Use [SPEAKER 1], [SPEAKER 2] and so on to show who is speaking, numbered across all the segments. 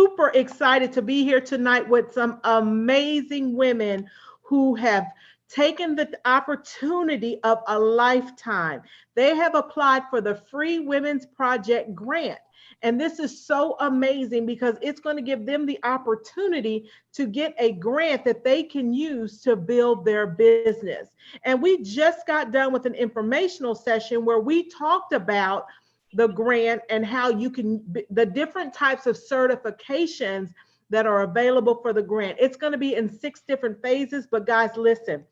[SPEAKER 1] super excited to be here tonight with some amazing women who have taken the opportunity of a lifetime. They have applied for the Free Women's Project grant. And this is so amazing because it's going to give them the opportunity to get a grant that they can use to build their business. And we just got done with an informational session where we talked about the grant and how you can, the different types of certifications that are available for the grant. It's going to be in 6 different phases, but guys, listen.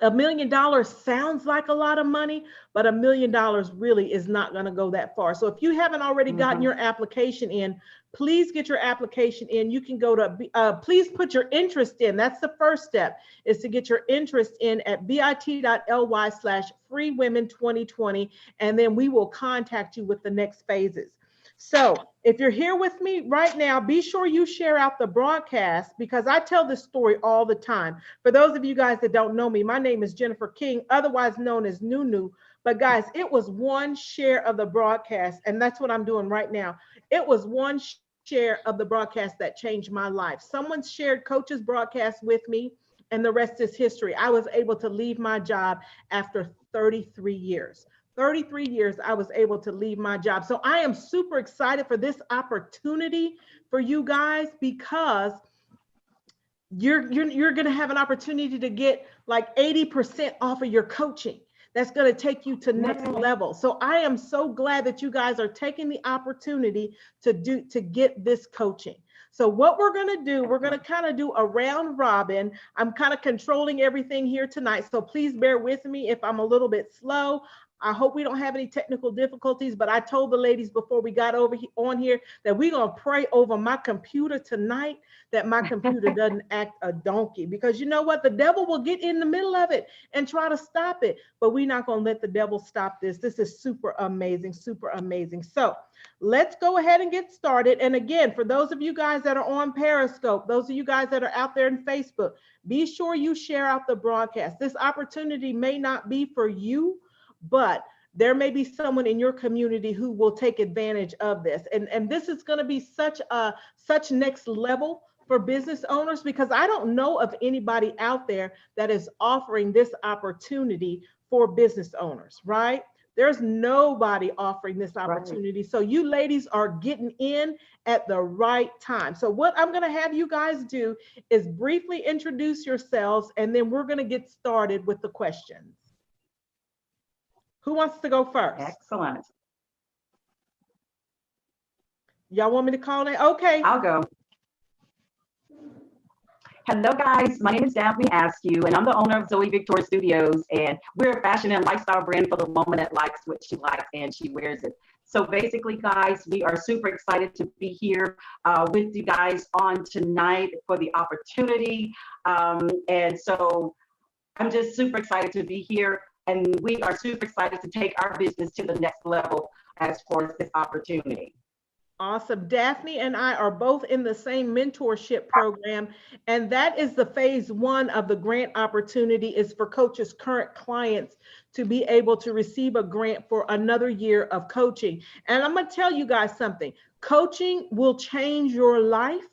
[SPEAKER 1] $1 million sounds like a lot of money, but $1 million really is not going to go that far. So if you haven't already gotten your application in, please get your application in. You can go to, please put your interest in. That's the first step, is to get your interest in at bit.ly/freewomen2020. And then we will contact you with the next phases. So if you're here with me right now, be sure you share out the broadcast because I tell this story all the time. For those of you guys that don't know me, my name is Jennifer King, otherwise known as Nunu. But guys, it was one share of the broadcast, and that's what I'm doing right now. It was one share of the broadcast that changed my life. Someone shared Coach's broadcast with me, and the rest is history. I was able to leave my job after 33 years. 33 years, I was able to leave my job. So I am super excited for this opportunity for you guys because you're going to have an opportunity to get like 80% off of your coaching. That's going to take you to next level. So I am so glad that you guys are taking the opportunity to get this coaching. So what we're going to do, we're going to kind of do a round robin. I'm kind of controlling everything here tonight. So please bear with me if I'm a little bit slow. I hope we don't have any technical difficulties, but I told the ladies before we got on here that we're going to pray over my computer tonight, that my computer doesn't act a donkey, because you know what? The devil will get in the middle of it and try to stop it, but we're not going to let the devil stop this. This is super amazing, super amazing. So let's go ahead and get started. And again, for those of you guys that are on Periscope, those of you guys that are out there in Facebook, be sure you share out the broadcast. This opportunity may not be for you, but there may be someone in your community who will take advantage of this. And this is going to be such next level for business owners, because I don't know of anybody out there that is offering this opportunity for business owners, right? There's nobody offering this opportunity. Right. So you ladies are getting in at the right time. So what I'm going to have you guys do is briefly introduce yourselves, and then we're going to get started with the questions. Who wants to go first?
[SPEAKER 2] Excellent.
[SPEAKER 1] Y'all want me to call it? Okay.
[SPEAKER 2] I'll go. Hello, guys. My name is Daphne Askew, and I'm the owner of Zoe Victoria Studios, and we're a fashion and lifestyle brand for the woman that likes what she likes and she wears it. So basically, guys, we are super excited to be here with you guys on tonight for the opportunity. And so I'm just super excited to be here. And we are super excited to take our business to the next level as far as this opportunity.
[SPEAKER 1] Awesome. Daphne and I are both in the same mentorship program, and that is the phase 1 of the grant opportunity, is for Coach's current clients to be able to receive a grant for another year of coaching. And I'm going to tell you guys something. Coaching will change your life,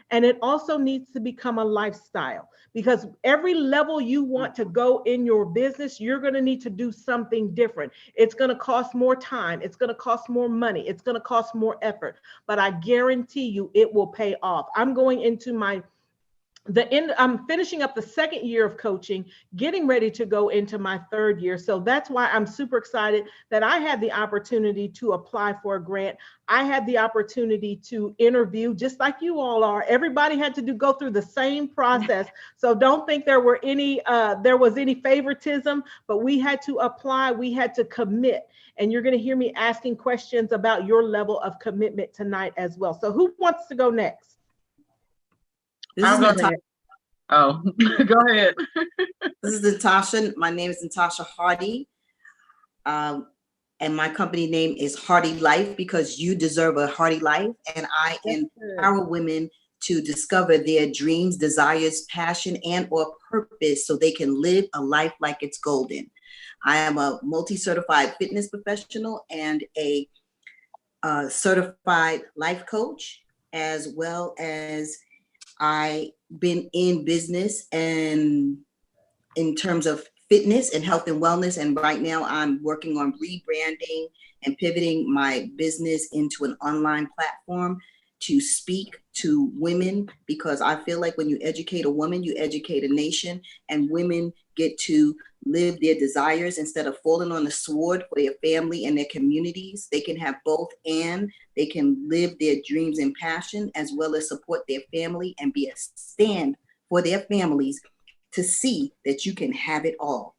[SPEAKER 1] and it also needs to become a lifestyle, because every level you want to go in your business, you're going to need to do something different. It's going to cost more time. It's going to cost more money. It's going to cost more effort, but I guarantee you it will pay off. I'm going into I'm finishing up the 2nd year of coaching, getting ready to go into my 3rd year. So that's why I'm super excited that I had the opportunity to apply for a grant. I had the opportunity to interview, just like you all are. Everybody had to go through the same process. So don't think there was any favoritism, but we had to apply, we had to commit. And you're going to hear me asking questions about your level of commitment tonight as well. So who wants to go next?
[SPEAKER 3] This is Natasha. Oh, go ahead.
[SPEAKER 4] This is Natasha. My name is Natasha Hardy. And my company name is Hardy Life, because you deserve a hardy life. And I empower women to discover their dreams, desires, passion, and or purpose so they can live a life like it's golden. I am a multi-certified fitness professional and a certified life coach. as well as I've been in business and in terms of fitness and health and wellness. And right now I'm working on rebranding and pivoting my business into an online platform to speak to women, because I feel like when you educate a woman, you educate a nation, and women get to live their desires instead of falling on the sword for their family and their communities. They can have both, and they can live their dreams and passion as well as support their family and be a stand for their families to see that you can have it all.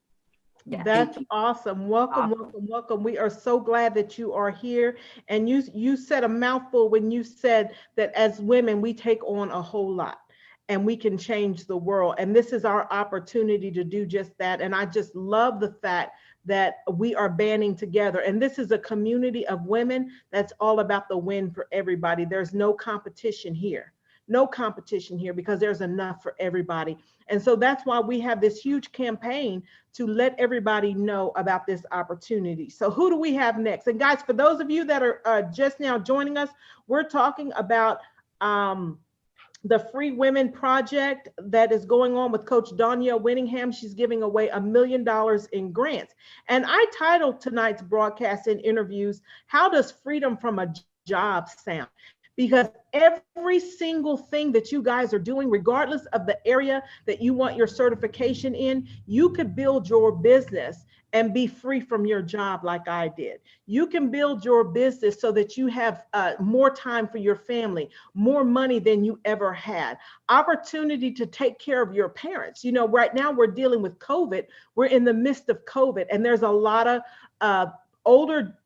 [SPEAKER 2] Yeah.
[SPEAKER 1] That's awesome. Welcome, welcome, welcome. We are so glad that you are here. And you said a mouthful when you said that as women, we take on a whole lot and we can change the world. And this is our opportunity to do just that. And I just love the fact that we are banding together. And this is a community of women that's all about the win for everybody. There's no competition here. No competition here, because there's enough for everybody. And so that's why we have this huge campaign to let everybody know about this opportunity. So who do we have next? And guys, for those of you that are just now joining us, we're talking about the Free Women Project that is going on with Coach Danya Winningham. She's giving away $1 million in grants. And I titled tonight's broadcast and interviews, "How Does Freedom from a Job Sound?" Because every single thing that you guys are doing, regardless of the area that you want your certification in, you could build your business and be free from your job like I did. You can build your business so that you have more time for your family, more money than you ever had, opportunity to take care of your parents. You know, right now we're dealing with COVID. We're in the midst of COVID, and there's a lot of older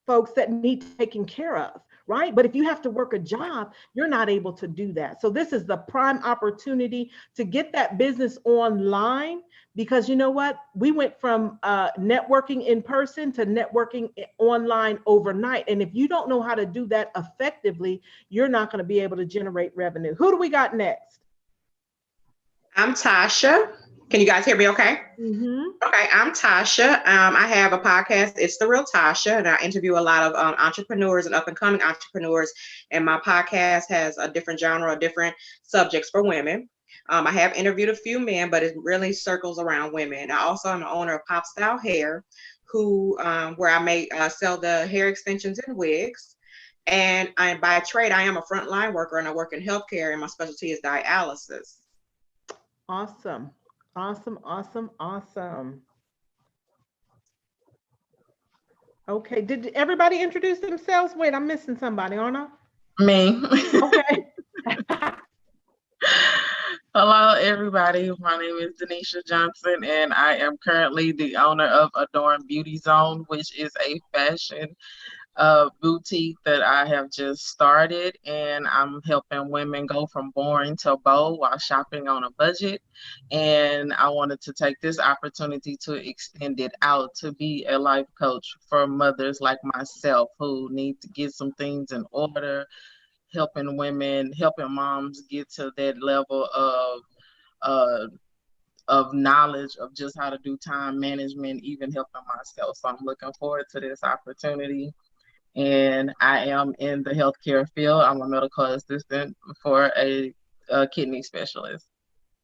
[SPEAKER 1] folks that need taken care of, right? But if you have to work a job, you're not able to do that. So this is the prime opportunity to get that business online, because you know what? We went from networking in person to networking online overnight. And if you don't know how to do that effectively, you're not going to be able to generate revenue. Who do we got next?
[SPEAKER 5] I'm Tasha. Can you guys hear me okay?
[SPEAKER 1] Mm-hmm.
[SPEAKER 5] Okay, I'm Tasha. I have a podcast, It's the Real Tasha, and I interview a lot of entrepreneurs and up-and-coming entrepreneurs, and my podcast has a different genre, different subjects for women. I have interviewed a few men, but it really circles around women. I also am the owner of Pop Style Hair, where I sell the hair extensions and wigs. And by trade, I am a frontline worker, and I work in healthcare, and my specialty is dialysis.
[SPEAKER 1] Awesome. Awesome, awesome, awesome. Okay, did everybody introduce themselves? Wait, I'm missing somebody, aren't I?
[SPEAKER 3] Me.
[SPEAKER 1] Okay.
[SPEAKER 3] Hello, everybody. My name is Denisha Johnson, and I am currently the owner of Adorn Beauty Zone, which is a fashion boutique that I have just started, and I'm helping women go from boring to bold while shopping on a budget. And I wanted to take this opportunity to extend it out to be a life coach for mothers like myself who need to get some things in order, helping moms get to that level of knowledge of just how to do time management, even helping myself. So I'm looking forward to this opportunity. And I am in the healthcare field. I'm a medical assistant for a kidney specialist.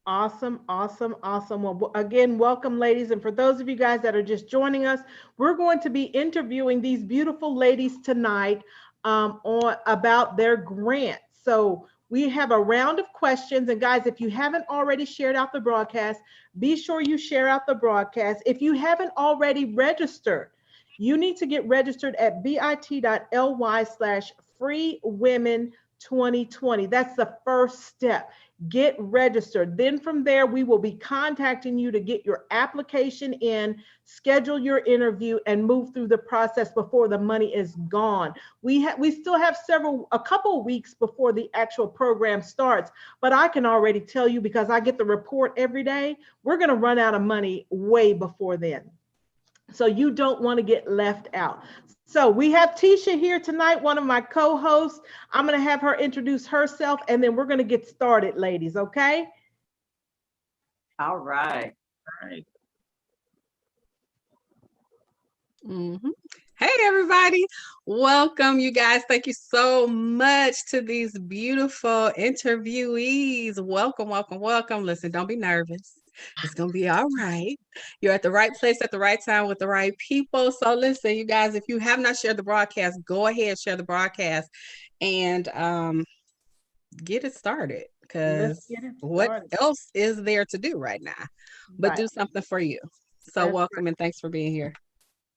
[SPEAKER 1] Awesome, awesome, awesome. Well, again, welcome, ladies. And for those of you guys that are just joining us, we're going to be interviewing these beautiful ladies tonight about their grants. So we have a round of questions. And guys, if you haven't already shared out the broadcast, be sure you share out the broadcast. If you haven't already registered, you need to get registered at bit.ly/freewomen2020. That's the first step. Get registered. Then from there, we will be contacting you to get your application in, schedule your interview, and move through the process before the money is gone. We still have a couple weeks before the actual program starts, but I can already tell you, because I get the report every day, we're going to run out of money way before then. So you don't want to get left out. So we have Tisha here tonight, one of my co-hosts. I'm going to have her introduce herself, and then we're going to get started, ladies, okay?
[SPEAKER 2] All right.
[SPEAKER 3] All right.
[SPEAKER 6] Hey, everybody. Welcome, you guys. Thank you so much to these beautiful interviewees. Welcome, welcome, welcome. Listen, don't be nervous. It's going to be all right. You're at the right place at the right time with the right people. So listen, you guys, if you have not shared the broadcast, go ahead, share the broadcast and get it started,
[SPEAKER 1] Let's
[SPEAKER 6] because
[SPEAKER 1] get it
[SPEAKER 6] what
[SPEAKER 1] started.
[SPEAKER 6] else is there to do right now but
[SPEAKER 1] Right.
[SPEAKER 6] do something for you. So
[SPEAKER 1] That's
[SPEAKER 6] welcome and thanks for being here.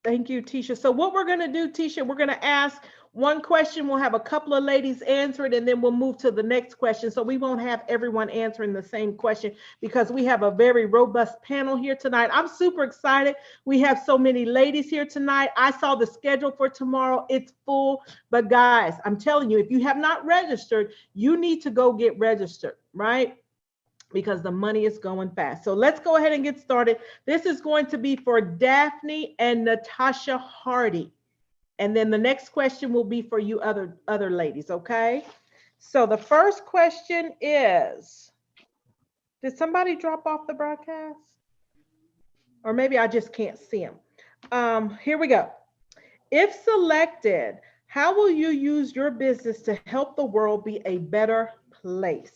[SPEAKER 1] Thank you, Tisha. So what we're going to do, Tisha, we're going to ask one question. We'll have a couple of ladies answer it, and then we'll move to the next question. So we won't have everyone answering the same question because we have a very robust panel here tonight. I'm super excited. We have so many ladies here tonight. I saw the schedule for tomorrow. It's full. But guys, I'm telling you, if you have not registered, you need to go get registered, right? Because the money is going fast. So let's go ahead and get started. This is going to be for Daphne and Natasha Hardy. And then the next question will be for you other ladies, okay? So the first question is, did somebody drop off the broadcast? Or maybe I just can't see them. Here we go. If selected, how will you use your business to help the world be a better place?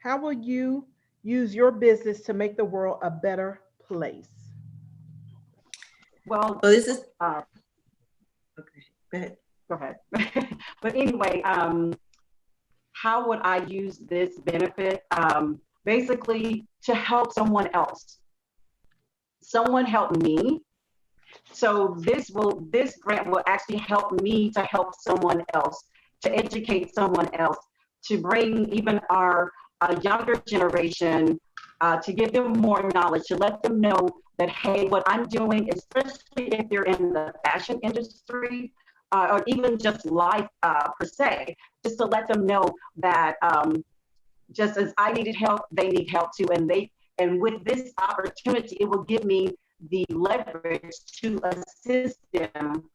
[SPEAKER 1] How will you use your business to make the world a better place?
[SPEAKER 2] Well,
[SPEAKER 4] So this is
[SPEAKER 2] okay, go ahead. But anyway, how would I use this benefit? Basically, to help someone else. Someone help me. So this grant will actually help me to help someone else, to educate someone else, to bring even our younger generation, to give them more knowledge, to let them know that, hey, what I'm doing, especially if you're in the fashion industry, or even just life per se, just to let them know that just as I needed help, they need help too. And with this opportunity, it will give me the leverage to assist them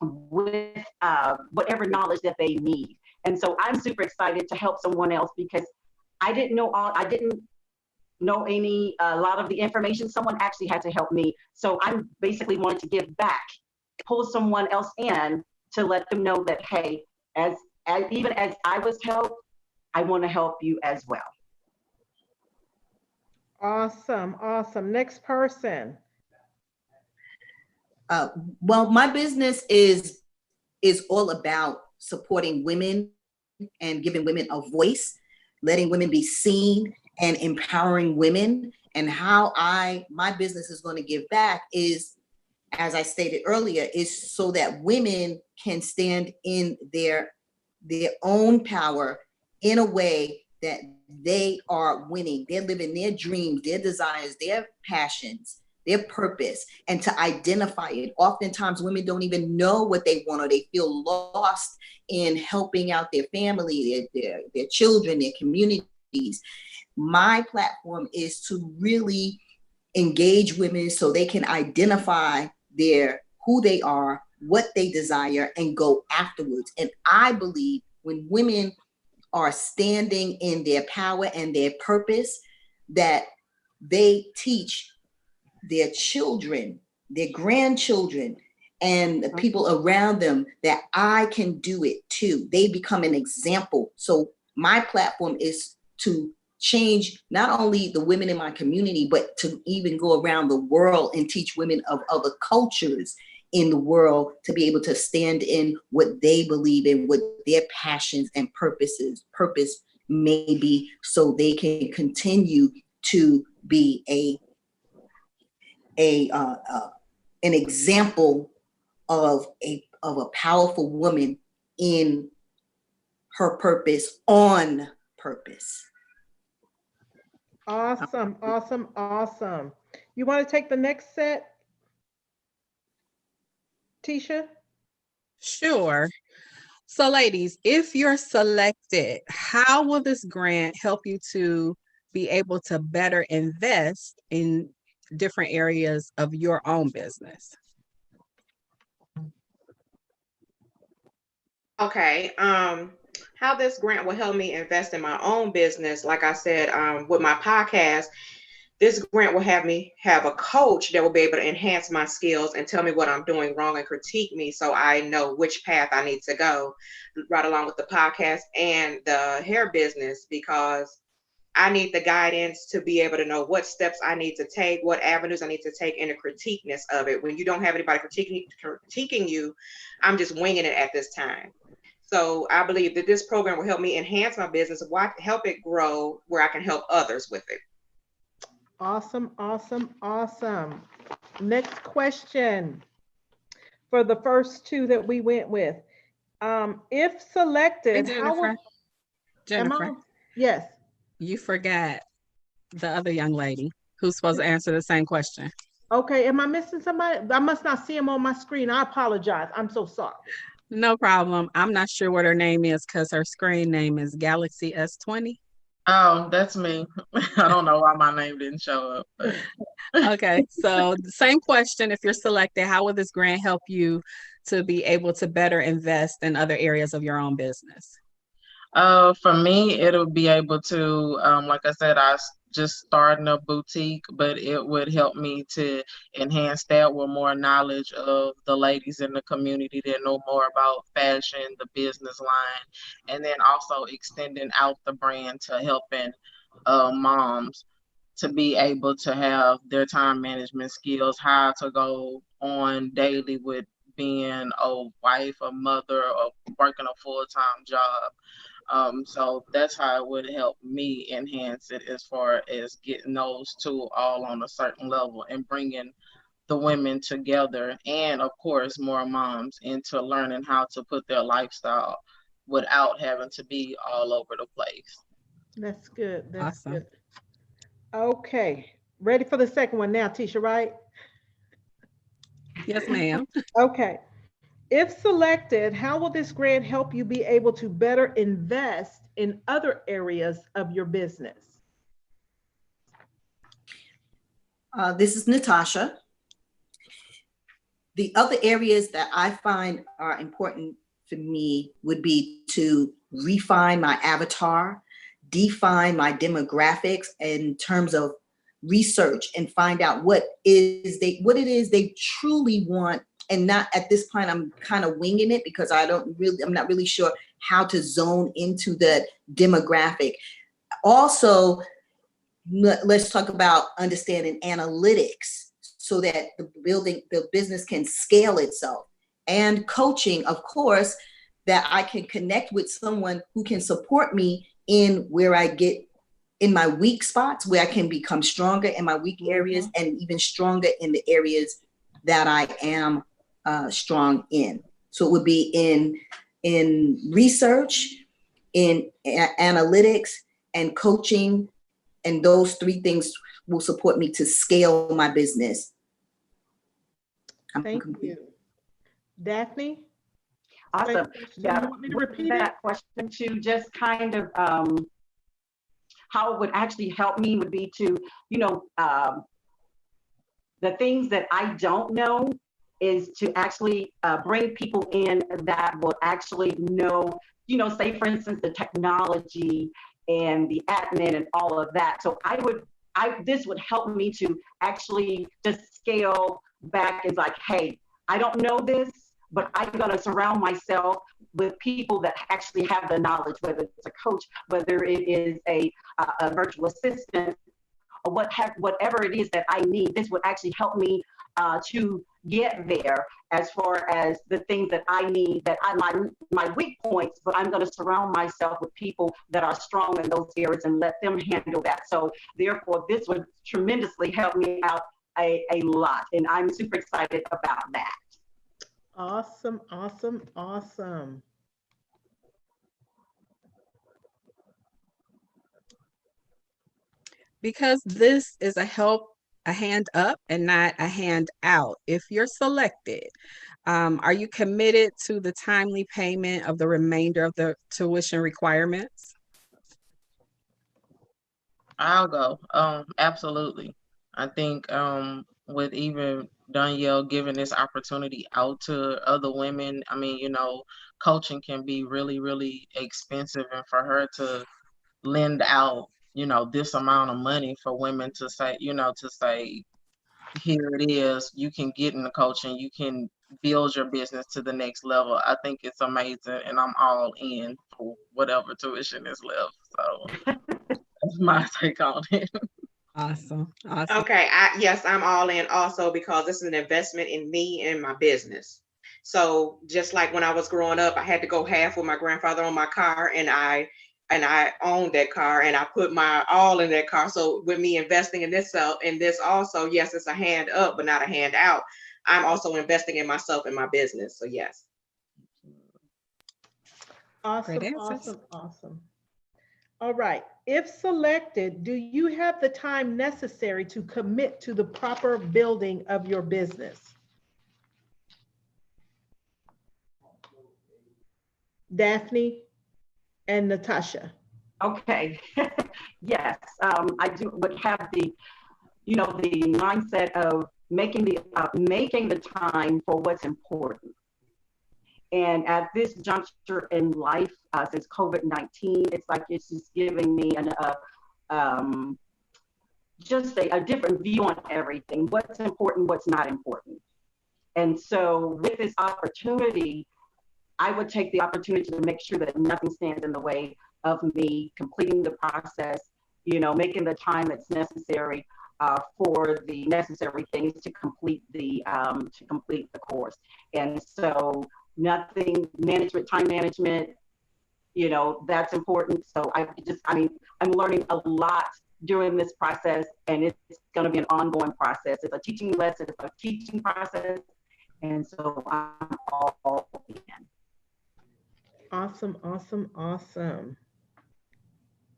[SPEAKER 2] with whatever knowledge that they need. And so I'm super excited to help someone else because I didn't know a lot of the information. Someone actually had to help me. So I'm basically wanting to give back, pull someone else in to let them know that, hey, as even as I was helped, I want to help you as well.
[SPEAKER 1] Awesome, awesome. Next person.
[SPEAKER 4] well, my business is all about supporting women and giving women a voice, letting women be seen and empowering women. And how my business is going to give back is, as I stated earlier, is so that women can stand in their own power in a way that they are winning. They're living their dreams, their desires, their passions, their purpose, and to identify it. Oftentimes women don't even know what they want, or they feel lost in helping out their family, their children, their communities. My platform is to really engage women so they can identify who they are, what they desire, and go afterwards. And I believe when women are standing in their power and their purpose, that they teach their children, their grandchildren, and the people around them that I can do it too. They become an example. So my platform is to change not only the women in my community, but to even go around the world and teach women of other cultures in the world to be able to stand in what they believe in, what their passions and purpose may be, so they can continue to be an example of a powerful woman in her purpose, on purpose.
[SPEAKER 1] Awesome, awesome, awesome. You want to take the next set, Tisha?
[SPEAKER 6] Sure. So ladies, if you're selected, how will this grant help you to be able to better invest in different areas of your own business?
[SPEAKER 5] Okay. How this grant will help me invest in my own business, like I said, with my podcast, this grant will have me have a coach that will be able to enhance my skills and tell me what I'm doing wrong and critique me so I know which path I need to go, right along with the podcast and the hair business, because I need the guidance to be able to know what steps I need to take, what avenues I need to take, and the critiqueness of it. When you don't have anybody critiquing you, I'm just winging it at this time. So I believe that this program will help me enhance my business, help it grow where I can help others with it.
[SPEAKER 1] Awesome, awesome, awesome. Next question for the first two that we went with. If
[SPEAKER 6] Hey,
[SPEAKER 1] selected, how
[SPEAKER 6] Jennifer.
[SPEAKER 1] would, am
[SPEAKER 6] Jennifer,
[SPEAKER 1] I? Yes.
[SPEAKER 6] you forgot the other young lady who's supposed to answer the same question.
[SPEAKER 1] Okay, am I missing somebody? I must not see him on my screen. I apologize. I'm so sorry.
[SPEAKER 6] No problem. I'm not sure what her name is because her screen name is Galaxy S20.
[SPEAKER 3] Oh, that's me. I don't know why my name didn't show up, but
[SPEAKER 6] Okay, so the same question. If you're selected, how will this grant help you to be able to better invest in other areas of your own business?
[SPEAKER 3] For me, it'll be able to, like I said, just starting a boutique, but it would help me to enhance that with more knowledge of the ladies in the community that know more about fashion, the business line, and then also extending out the brand to helping moms to be able to have their time management skills, how to go on daily with being a wife, a mother, or working a full-time job. So that's how it would help me enhance it as far as getting those two all on a certain level and bringing the women together, and of course more moms into learning how to put their lifestyle without having to be all over the place.
[SPEAKER 1] That's good. That's
[SPEAKER 6] Awesome.
[SPEAKER 1] good. Okay. Ready for the second one now, Tisha, right?
[SPEAKER 6] Yes, ma'am.
[SPEAKER 1] Okay. If selected, how will this grant help you be able to better invest in other areas of your business?
[SPEAKER 4] This is Natasha. The other areas that I find are important for me would be to refine my avatar, define my demographics in terms of research, and find out what it is they truly want. And not at this point, I'm kind of winging it because I'm not really sure how to zone into the demographic. Also, let's talk about understanding analytics so that the business can scale itself, and coaching, of course, that I can connect with someone who can support me in where I get in my weak spots, where I can become stronger in my weak areas and even stronger in the areas that I am strong in. So it would be in research, in analytics, and coaching, and those three things will support me to scale my business.
[SPEAKER 1] Thank you. Daphne?
[SPEAKER 2] Awesome. Yeah,
[SPEAKER 1] You want me to
[SPEAKER 2] with
[SPEAKER 1] repeat it?
[SPEAKER 2] that question to just kind of how it would actually help me would be to, the things that I don't know is to actually bring people in that will actually know, say for instance, the technology and the admin and all of that. So this would help me to actually just scale back. It's like, hey, I don't know this, but I'm going to surround myself with people that actually have the knowledge, whether it's a coach, whether it is a virtual assistant, or whatever it is that I need. This would actually help me to get there as far as the things that I need, that my weak points, but I'm going to surround myself with people that are strong in those areas and let them handle that. So therefore, this would tremendously help me out a lot. And I'm super excited about that.
[SPEAKER 1] Awesome, awesome, awesome.
[SPEAKER 6] Because this is a hand up and not a hand out. If you're selected, are you committed to the timely payment of the remainder of the tuition requirements?
[SPEAKER 3] I'll go. Absolutely. I think with even Danielle giving this opportunity out to other women, I mean, coaching can be really, really expensive, and for her to lend out this amount of money for women to say, here it is, you can get in the coaching, you can build your business to the next level. I think it's amazing, and I'm all in for whatever tuition is left. So that's my take on it.
[SPEAKER 6] Awesome. Awesome.
[SPEAKER 5] Okay, yes, I'm all in also because this is an investment in me and my business. So just like when I was growing up, I had to go half with my grandfather on my car, and I owned that car, and I put my all in that car. So with me investing in this also, yes, it's a hand up, but not a hand out. I'm also investing in myself and my business. So yes.
[SPEAKER 6] Great
[SPEAKER 1] Awesome,
[SPEAKER 6] answers.
[SPEAKER 1] awesome, awesome. All right. If selected, do you have the time necessary to commit to the proper building of your business? Daphne and Natasha.
[SPEAKER 2] Okay. Yes, I do would have the mindset of making the time for what's important. And at this juncture in life, since COVID-19, it's like it's just giving me just a different view on everything. What's important, what's not important. And so with this opportunity, I would take the opportunity to make sure that nothing stands in the way of me completing the process, making the time that's necessary for the necessary things to complete the course. And so time management, that's important. So I'm learning a lot during this process, and it's going to be an ongoing process. It's a teaching lesson, it's a teaching process. And so I'm all in.
[SPEAKER 1] Awesome, awesome, awesome.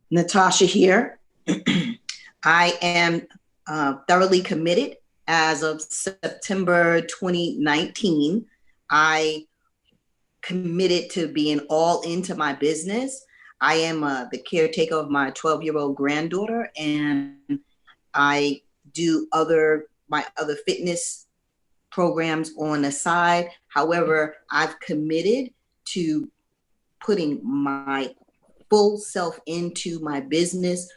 [SPEAKER 4] Natasha here. I am thoroughly committed. As of September 2019, I committed to being all into my business. I am the caretaker of my 12-year-old granddaughter, and I do my other fitness programs on the side. However, I've committed to putting my full self into my business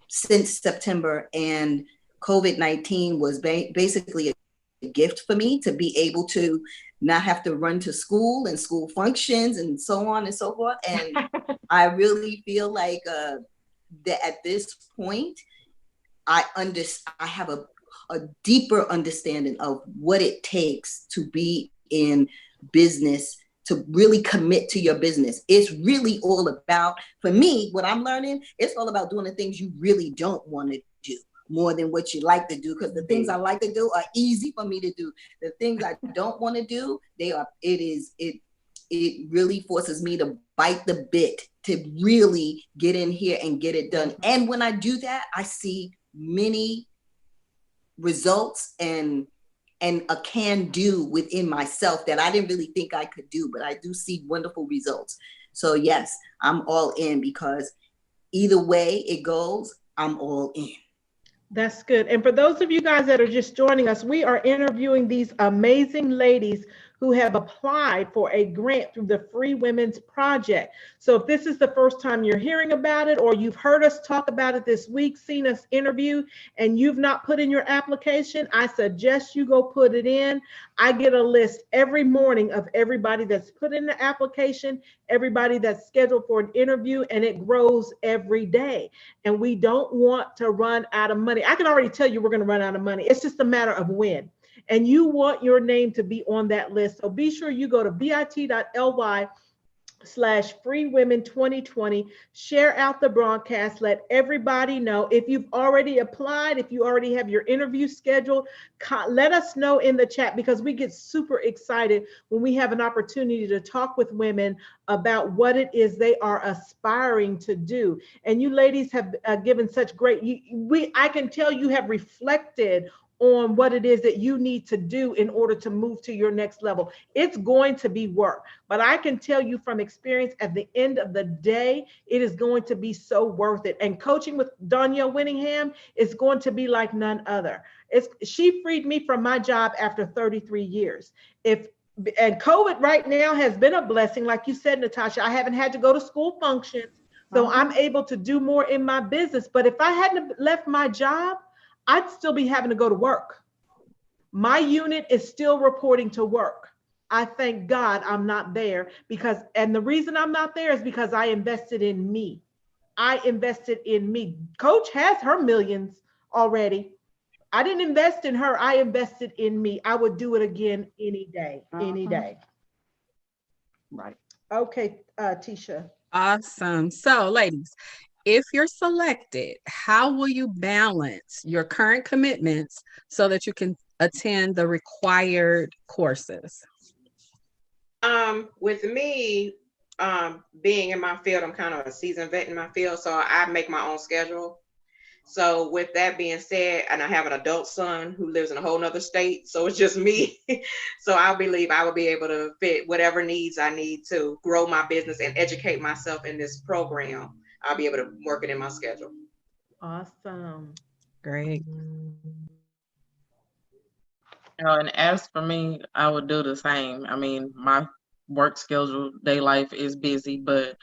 [SPEAKER 4] since September, and COVID-19 was basically a gift for me to be able to not have to run to school and school functions and so on and so forth. And I really feel like that at this point, I have a deeper understanding of what it takes to be in business, to really commit to your business. It's really all about, for me, what I'm learning, it's all about doing the things you really don't want to do more than what you like to do, because the things I like to do are easy for me to do. The things I don't want to do, it really forces me to bite the bit to really get in here and get it done. And when I do that, I see many results and a can do within myself that I didn't really think I could do, but I do see wonderful results. So yes, I'm all in, because either way it goes, I'm all in.
[SPEAKER 1] That's good. And for those of you guys that are just joining us, we are interviewing these amazing ladies who have applied for a grant through the Free Women's Project. So if this is the first time you're hearing about it, or you've heard us talk about it this week, seen us interview, and you've not put in your application, I suggest you go put it in. I get a list every morning of everybody that's put in the application, everybody that's scheduled for an interview, and it grows every day. And we don't want to run out of money. I can already tell you we're going to run out of money. It's just a matter of when. And you want your name to be on that list. So be sure you go to bit.ly/freewomen2020, share out the broadcast, let everybody know. If you've already applied, if you already have your interview scheduled, let us know in the chat, because we get super excited when we have an opportunity to talk with women about what it is they are aspiring to do. And you ladies have given such great, I can tell you have reflected on what it is that you need to do in order to move to your next level. It's going to be work, but I can tell you from experience, at the end of the day, it is going to be so worth it. And coaching with Danielle Winningham is going to be like none other. She freed me from my job after 33 years. And COVID right now has been a blessing. Like you said, Natasha, I haven't had to go to school functions, So I'm able to do more in my business. But if I hadn't left my job, I'd still be having to go to work. My unit is still reporting to work. I thank God I'm not there because, and the reason I'm not there is because I invested in me. I invested in me. Coach has her millions already. I didn't invest in her. I invested in me. I would do it again any day, any day.
[SPEAKER 2] Right.
[SPEAKER 1] Okay, Tisha.
[SPEAKER 6] Awesome. So, ladies, if you're selected, how will you balance your current commitments so that you can attend the required courses?
[SPEAKER 5] With me, being in my field, I'm kind of a seasoned vet in my field, so I make my own schedule. So with that being said, and I have an adult son who lives in a whole nother state, so it's just me. So I believe I will be able to fit whatever needs I need to grow my business and educate myself in this program. I'll be able to work it in my schedule.
[SPEAKER 1] Awesome.
[SPEAKER 6] Great.
[SPEAKER 3] And as for me, I would do the same. I mean, my work schedule, day life is busy, but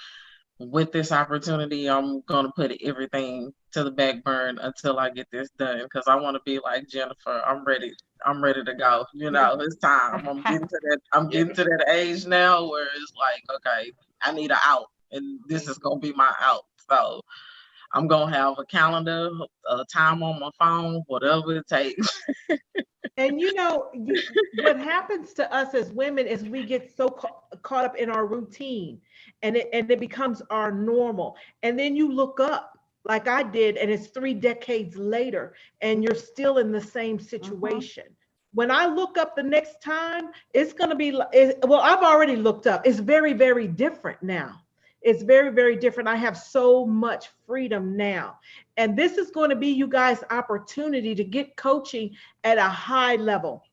[SPEAKER 3] with this opportunity, I'm gonna put everything to the back burn until I get this done because I want to be like Jennifer. I'm ready. I'm ready to go. You know, it's time. I'm getting to that. I'm getting to that age now where it's like, okay, I need an out, and this is gonna be my out. So I'm gonna have a calendar, a time on my phone, whatever it takes.
[SPEAKER 1] And what happens to us as women is we get so caught up in our routine, and it becomes our normal. And then you look up like I did, and it's 3 decades later, and you're still in the same situation. When I look up the next time, it's going to be well, I've already looked up. It's very, very different now. It's very, very different. I have so much freedom now. And this is going to be you guys' opportunity to get coaching at a high level,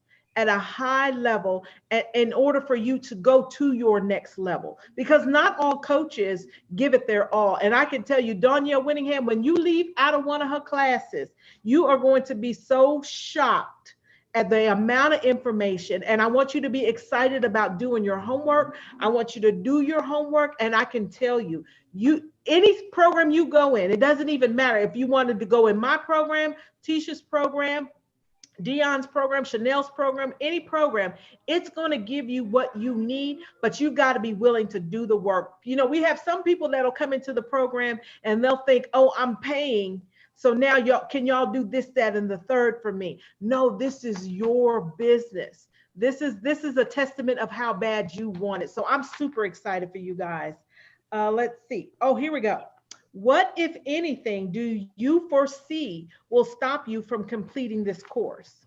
[SPEAKER 1] in order for you to go to your next level. Because not all coaches give it their all. And I can tell you, Danielle Winningham, when you leave out of one of her classes, you are going to be so shocked at the amount of information. And I want you to be excited about doing your homework. I want you to do your homework. And I can tell you, any program you go in, it doesn't even matter if you wanted to go in my program, Tisha's program, Dion's program, Chanel's program, any program, it's going to give you what you need, but you got to be willing to do the work. We have some people that'll come into the program and they'll think, oh, I'm paying, so now y'all do this, that, and the third for me. No, this is your business. This is a testament of how bad you want it. So I'm super excited for you guys. Let's see. Oh, here we go. What, if anything, do you foresee will stop you from completing this course?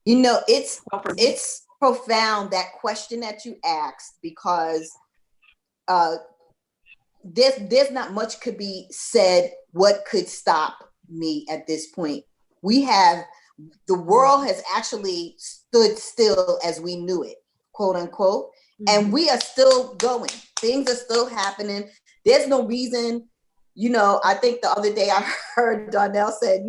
[SPEAKER 4] It's profound, that question that you asked, because there's not much could be said what could stop me at this point. The world has actually stood still as we knew it, quote unquote, and we are still going. Things are still happening. There's no reason, I think the other day I heard Darnell said,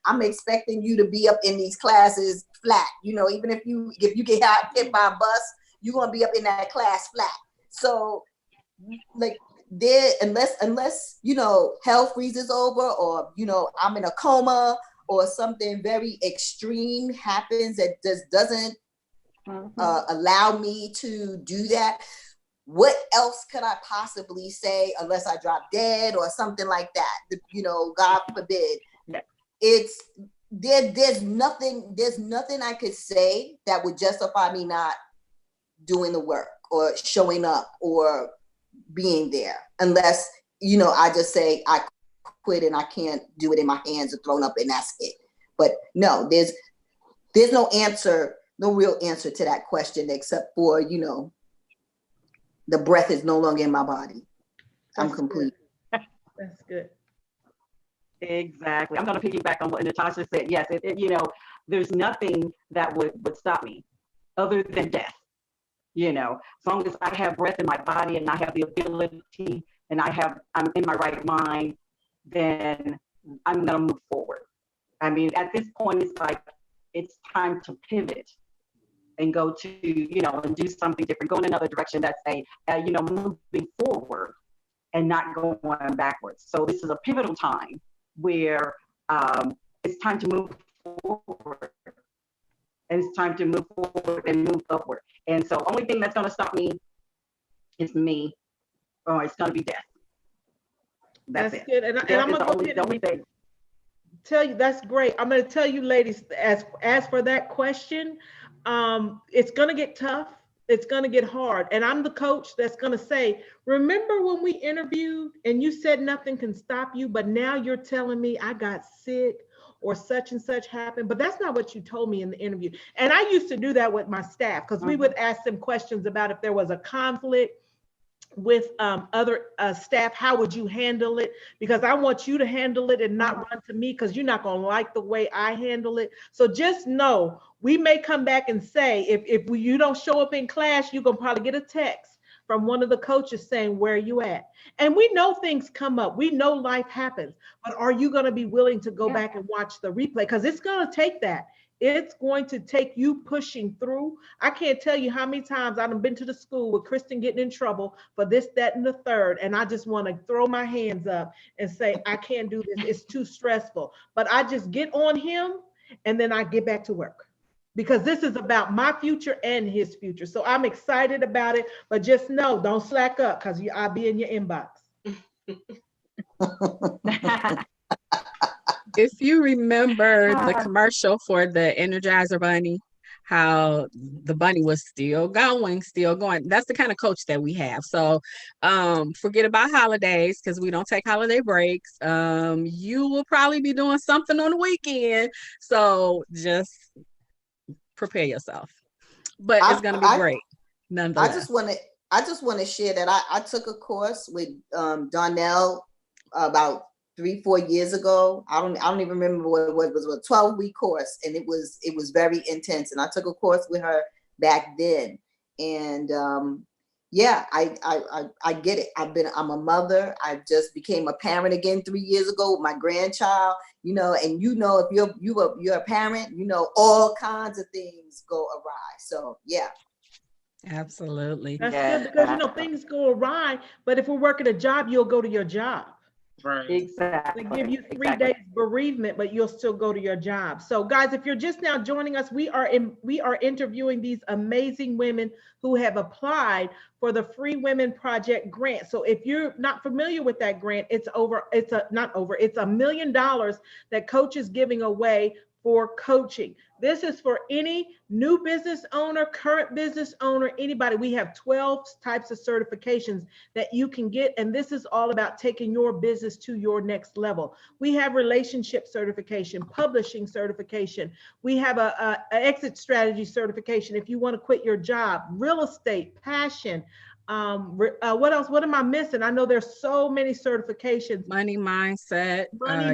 [SPEAKER 4] I'm expecting you to be up in these classes flat. Even if you get hit by a bus, you're gonna be up in that class flat. So like unless hell freezes over, or I'm in a coma, or something very extreme happens that just doesn't allow me to do that, what else could I possibly say, unless I drop dead or something like that? God forbid. There's nothing I could say that would justify me not doing the work or showing up or being there, unless I just say I quit and I can't do it, and my hands are thrown up and that's it. But no, there's no answer, no real answer to that question, except for the breath is no longer in my body. I'm complete.
[SPEAKER 1] That's good.
[SPEAKER 2] Exactly. I'm going to piggyback on what Natasha said. Yes, there's nothing that would stop me other than death. As long as I have breath in my body and I have the ability and I'm in my right mind, then I'm going to move forward. I mean, at this point, it's like, it's time to pivot. and go to, and do something different, go in another direction that's moving forward and not going backwards. So this is a pivotal time where it's time to move forward. And it's time to move forward and move upward. And so only thing that's going to stop me is me, or it's going to be death. That's it.
[SPEAKER 1] Good. And I'm going to go ahead and tell you, that's great. I'm going to tell you, ladies, as for that question, it's going to get tough. It's going to get hard. And I'm the coach that's going to say, remember when we interviewed and you said nothing can stop you, but now you're telling me I got sick or such and such happened, but that's not what you told me in the interview. And I used to do that with my staff, because we would ask them questions about if there was a conflict with other staff, how would you handle it? Because I want you to handle it and not run to me, because you're not going to like the way I handle it. So just know, we may come back and say, if you don't show up in class, you're going to probably get a text from one of the coaches saying, where are you at? And we know things come up. We know life happens, but are you going to be willing to go back and watch the replay? Because it's going to take that. It's going to take you pushing through. I can't tell you how many times I've been to the school with Kristen getting in trouble for this, that, and the third. And I just want to throw my hands up and say, I can't do this. It's too stressful. But I just get on him and then I get back to work, because this is about my future and his future. So I'm excited about it, but just know, don't slack up, because I'll be in your inbox.
[SPEAKER 6] If you remember the commercial for the Energizer Bunny, how the bunny was still going. That's the kind of coach that we have. So forget about holidays, because we don't take holiday breaks. You will probably be doing something on the weekend. So just prepare yourself. But it's going to be great. Nonetheless.
[SPEAKER 4] I just want to share that I took a course with Donnell about 3-4 years ago. I don't even remember what it was, a 12-week course, and it was very intense. And I took a course with her back then, and I get it. I'm a mother. I just became a parent again 3 years ago with my grandchild. And if you're a parent, all kinds of things go awry. So yeah.
[SPEAKER 6] Absolutely.
[SPEAKER 1] That's good, because things go awry, but if we're working a job, you'll go to your job.
[SPEAKER 3] Right.
[SPEAKER 2] Exactly.
[SPEAKER 1] They give you 3 days bereavement, but you'll still go to your job. So guys, if you're just now joining us, we are interviewing these amazing women who have applied for the Free Women Project grant. So if you're not familiar with that grant, it's $1 million that Coach is giving away for coaching. This is for any new business owner, current business owner, anybody. We have 12 types of certifications that you can get, and this is all about taking your business to your next level. We have relationship certification, publishing certification. We have a exit strategy certification if you want to quit your job, real estate, passion. What else? What am I missing? I know there's so many certifications.
[SPEAKER 6] Money mindset.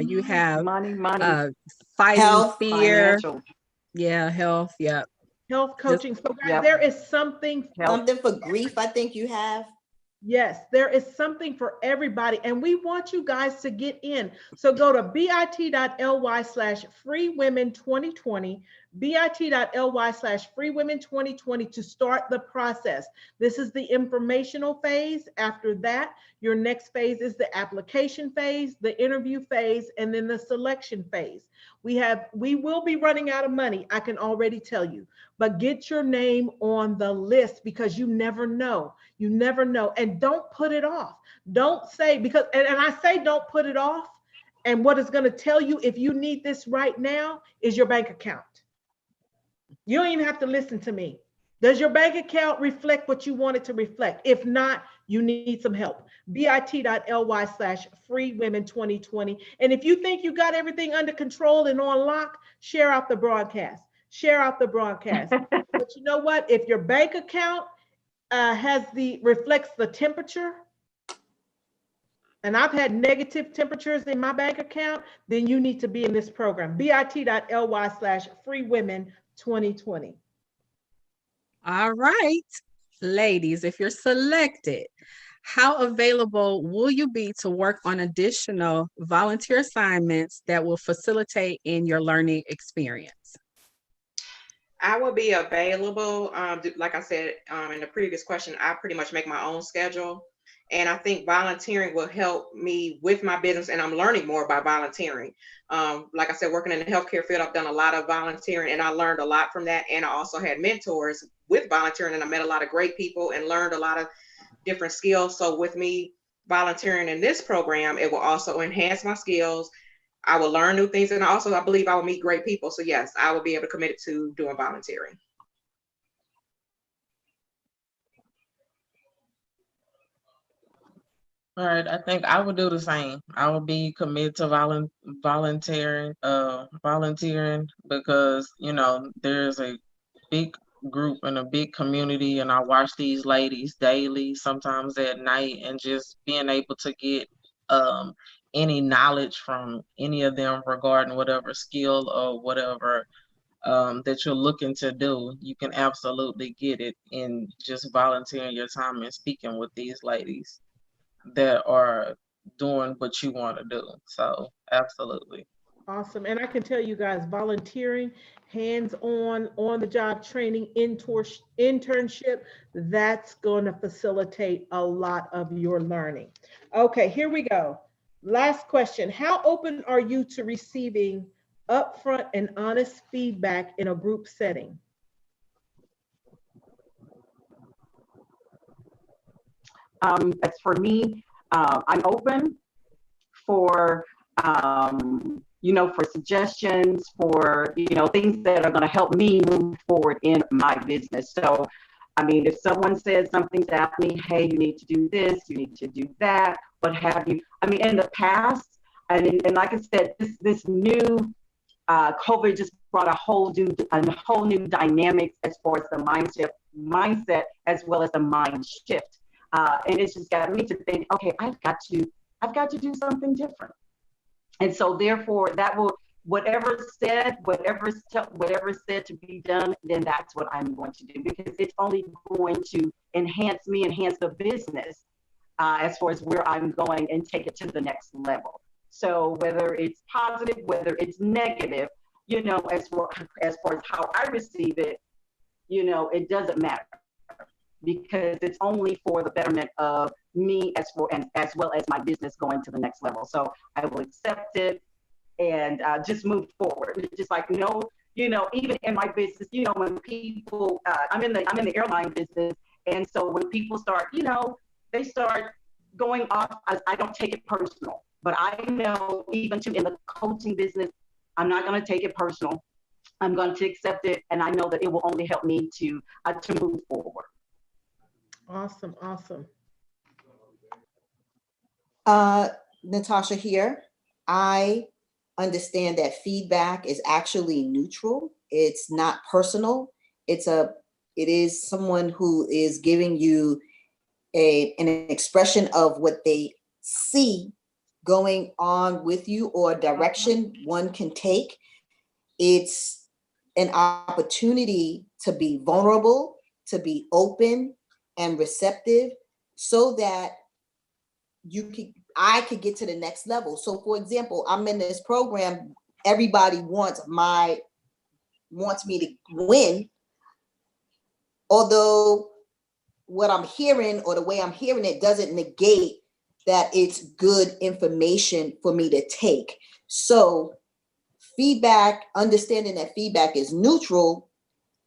[SPEAKER 6] You have
[SPEAKER 2] money,
[SPEAKER 6] fighting
[SPEAKER 4] health,
[SPEAKER 6] fear.
[SPEAKER 2] financial.
[SPEAKER 6] Yeah, health. Yeah.
[SPEAKER 1] Health coaching. So guys, there is something
[SPEAKER 4] for grief. I think you have.
[SPEAKER 1] Yes, there is something for everybody, and we want you guys to get in. So go to bit.ly/freewomen2020, bit.ly/freewomen2020 to start the process. This is the informational phase. After that, your next phase is the application phase, the interview phase, and then the selection phase. We will be running out of money, I can already tell you, but get your name on the list, because you never know. You never know. And don't put it off. Don't say, because, and I say don't put it off. And what is going to tell you if you need this right now is your bank account. You don't even have to listen to me. Does your bank account reflect what you want it to reflect? If not, you need some help. bit.ly/freewomen2020. And if you think you got everything under control and on lock, share out the broadcast. Share out the broadcast. But you know what? If your bank account reflects the temperature, and I've had negative temperatures in my bank account, then you need to be in this program. bit.ly/freewomen2020.
[SPEAKER 6] All right, ladies, if you're selected, how available will you be to work on additional volunteer assignments that will facilitate in your learning experience?
[SPEAKER 5] I will be available. Like I said in the previous question, I pretty much make my own schedule. And I think volunteering will help me with my business, and I'm learning more by volunteering. Like I said, working in the healthcare field, I've done a lot of volunteering, and I learned a lot from that. And I also had mentors with volunteering, and I met a lot of great people and learned a lot of different skills. So with me volunteering in this program, it will also enhance my skills. I will learn new things, and also I believe I will meet great people. So yes, I will be able to commit to doing volunteering.
[SPEAKER 3] All right, I think I would do the same. I would be committed to volunteering because there's a big group and a big community, and I watch these ladies daily, sometimes at night, and just being able to get um any knowledge from any of them regarding whatever skill or whatever that you're looking to do, you can absolutely get it in just volunteering your time and speaking with these ladies that are doing what you want to do. So absolutely.
[SPEAKER 1] Awesome. And I can tell you guys, volunteering, hands-on, on-the-job training, internship, that's going to facilitate a lot of your learning. Okay, here we go. Last question. How open are you to receiving upfront and honest feedback in a group setting?
[SPEAKER 2] As for me, I'm open for for suggestions, for things that are going to help me move forward in my business. So, I mean, if someone says something to me, hey, you need to do this, you need to do that, what have you. I mean, in the past, and like I said, this new COVID just brought a whole new dynamics as far as the mindset as well as the mind shift. And it's just got me to think, okay, I've got to do something different. And so therefore that will, whatever's said to be done, then that's what I'm going to do, because it's only going to enhance the business as far as where I'm going, and take it to the next level. So whether it's positive, whether it's negative, as far as how I receive it, it doesn't matter, because it's only for the betterment of me as well as my business going to the next level. So I will accept it and just move forward. It's just like, even in my business, when people, I'm in the airline business, and so when people start, they start going off, I don't take it personal. But I know, even too, in the coaching business, I'm not going to take it personal. I'm going to accept it, and I know that it will only help me to move forward.
[SPEAKER 1] Awesome, awesome.
[SPEAKER 4] Natasha here. I understand that feedback is actually neutral. It's not personal. It is someone who is giving you an expression of what they see going on with you, or direction one can take. It's an opportunity to be vulnerable, to be open and receptive, so that I could get to the next level. So for example, I'm in this program, everybody wants me to win, although what I'm hearing, or the way I'm hearing it, doesn't negate that it's good information for me to take. So feedback, understanding that feedback is neutral,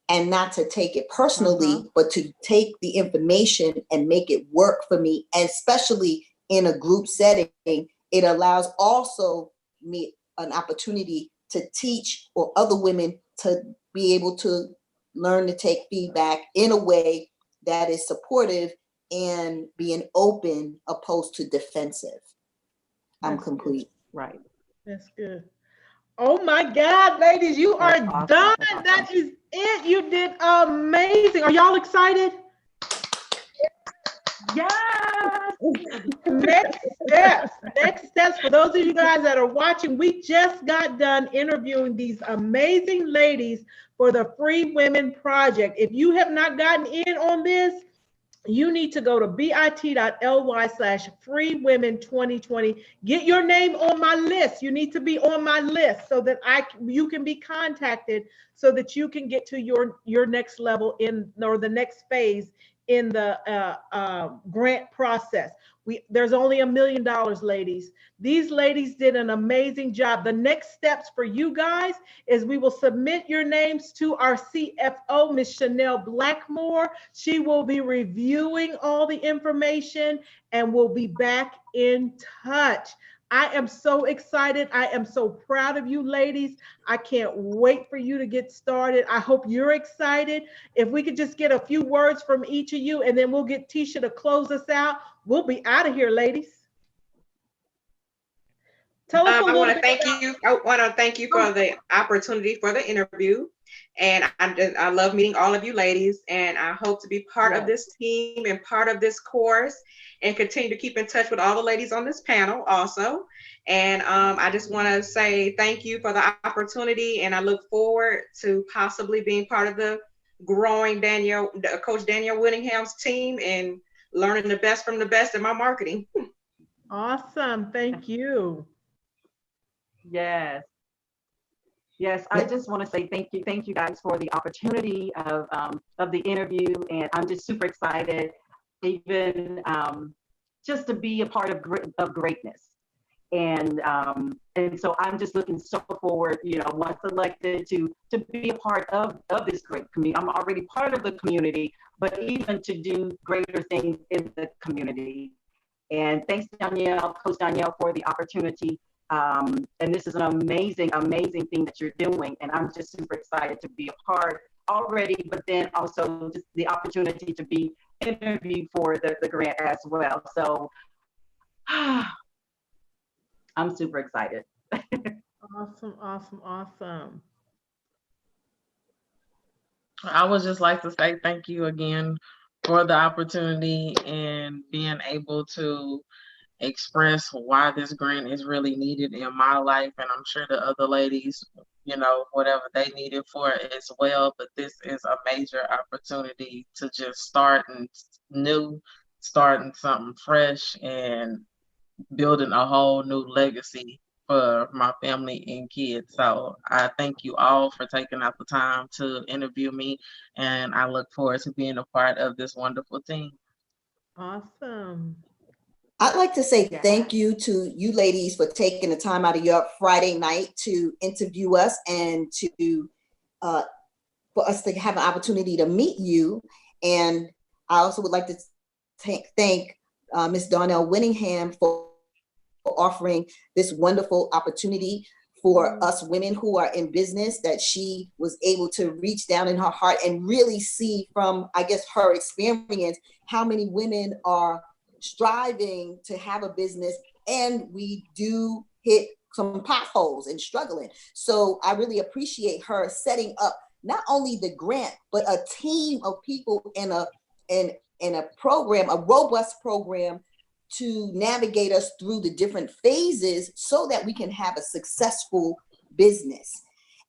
[SPEAKER 4] and not to take it personally, but to take the information and make it work for me. And especially in a group setting, it allows also me an opportunity to teach, or other women to be able to learn to take feedback in a way that is supportive and being open, opposed to defensive. I'm complete.
[SPEAKER 2] Right.
[SPEAKER 1] That's good. Oh my God, ladies, you are
[SPEAKER 2] awesome.
[SPEAKER 1] done. That is it. You did amazing. Are y'all excited?
[SPEAKER 2] Yes.
[SPEAKER 1] Next steps for those of you guys that are watching, we just got done interviewing these amazing ladies for the Free Women Project. If you have not gotten in on this, you need to go to bit.ly/freewomen2020. Get your name on my list. You need to be on my list so that you can be contacted so that you can get to your next level in, or the next phase in the grant process. There's only $1 million, ladies. These ladies did an amazing job. The next steps for you guys is we will submit your names to our CFO, Miss Chanel Blackmore. She will be reviewing all the information and will be back in touch. I am so excited. I am so proud of you ladies. I can't wait for you to get started. I hope you're excited. If we could just get a few words from each of you, and then we'll get Tisha to close us out. We'll be out of here, ladies. Tell us a little bit.
[SPEAKER 5] I want to thank you for the opportunity for the interview. And I love meeting all of you ladies. And I hope to be part of this team and part of this course, and continue to keep in touch with all the ladies on this panel also. And I just want to say thank you for the opportunity. And I look forward to possibly being part of the growing Coach Danielle Whittingham's team, and learning the best from the best in my marketing.
[SPEAKER 1] Awesome. Thank you.
[SPEAKER 2] Yes. Yes, I just want to say thank you guys for the opportunity of the interview, and I'm just super excited, even just to be a part of greatness, and so I'm just looking so forward, once elected, to be a part of this great community. I'm already part of the community, but even to do greater things in the community. And thanks, Danielle, Coach Danielle, for the opportunity. And this is an amazing thing that you're doing. And I'm just super excited to be a part already, but then also just the opportunity to be interviewed for the grant as well. So I'm super excited.
[SPEAKER 1] Awesome.
[SPEAKER 3] I would just like to say thank you again for the opportunity and being able to express why this grant is really needed in my life. And I'm sure the other ladies, whatever they need it for as well. But this is a major opportunity to just starting something fresh, and building a whole new legacy for my family and kids. So I thank you all for taking out the time to interview me, and I look forward to being a part of this wonderful team.
[SPEAKER 1] Awesome.
[SPEAKER 4] I'd like to say thank you to you ladies for taking the time out of your Friday night to interview us, and to for us to have an opportunity to meet you. And I also would like to thank Ms. Darnell Whittingham for offering this wonderful opportunity for us women who are in business, that she was able to reach down in her heart and really see from, I guess, her experience, how many women are striving to have a business, and we do hit some potholes and struggling. So I really appreciate her setting up not only the grant, but a team of people in a program, a robust program, to navigate us through the different phases so that we can have a successful business.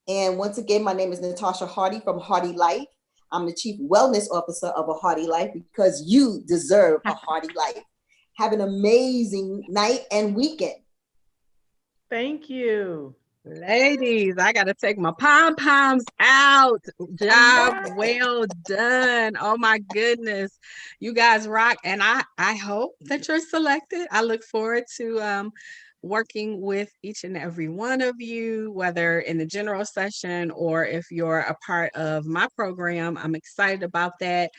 [SPEAKER 4] And once again, my name is Natasha Hardy from Hardy Life. I'm the Chief Wellness Officer of A Hardy Life, because you deserve a hardy life. Have an amazing night and weekend.
[SPEAKER 1] Thank you.
[SPEAKER 6] Ladies, I got to take my pom-poms out. Job well done. Oh my goodness. You guys rock. And I hope that you're selected. I look forward to working with each and every one of you, whether in the general session or if you're a part of my program. I'm excited about that.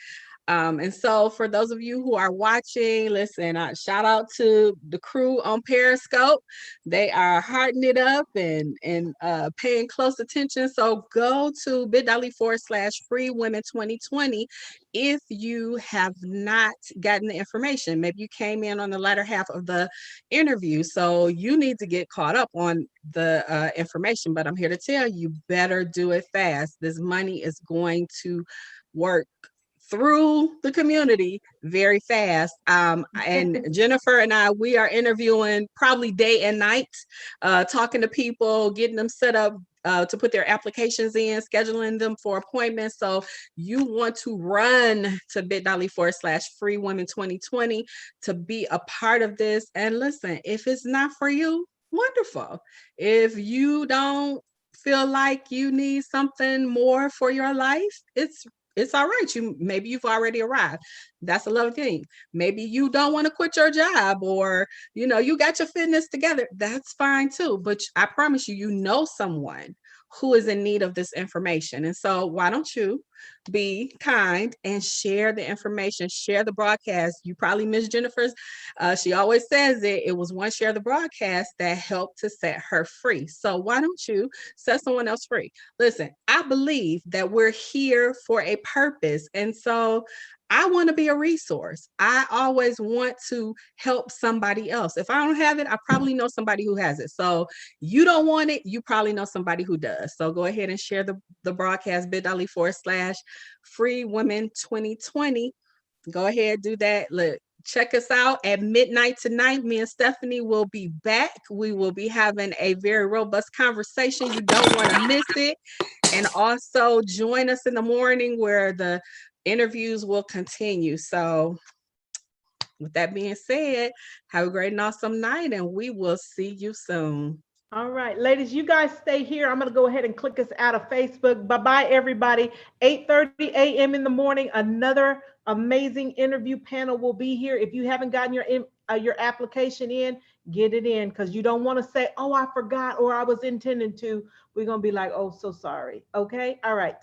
[SPEAKER 6] And so for those of you who are watching, listen, shout out to the crew on Periscope. They are hardening it up and paying close attention. So go to bit.ly/freewomen2020 if you have not gotten the information. Maybe you came in on the latter half of the interview, so you need to get caught up on the information. But I'm here to tell you, better do it fast. This money is going to work through the community very fast. And Jennifer and I, we are interviewing probably day and night, talking to people, getting them set up to put their applications in, scheduling them for appointments. So you want to run to bit.ly/free women 2020 to be a part of this. And listen, if it's not for you, wonderful. If you don't feel like you need something more for your life, it's all right. Maybe you've already arrived. That's a lovely thing. Maybe you don't want to quit your job, or you got your fitness together. That's fine too. But I promise you, you know someone who is in need of this information. And so why don't you be kind and share the information, share the broadcast. You probably miss Jennifer's. She always says it was one share of the broadcast that helped to set her free. So why don't you set someone else free? Listen, I believe that we're here for a purpose. And so I want to be a resource. I always want to help somebody else. If I don't have it, I probably know somebody who has it. So you don't want it, you probably know somebody who does. So go ahead and share the broadcast, bit.ly/free women 2020. Go ahead, do that. Look, check us out at midnight tonight. Me and Stephanie will be back. We will be having a very robust conversation. You don't want to miss it. And also join us in the morning where the interviews will continue. So with that being said, have a great and awesome night, and we will see you soon.
[SPEAKER 1] All right, ladies, you guys stay here. I'm going to go ahead and click us out of Facebook. Bye-bye, everybody. 8:30 a.m. in the morning, another amazing interview panel will be here. If you haven't gotten your application in, get it in, because you don't want to say, oh, I forgot, or I was intending to. We're going to be like, oh, so sorry. Okay? All right.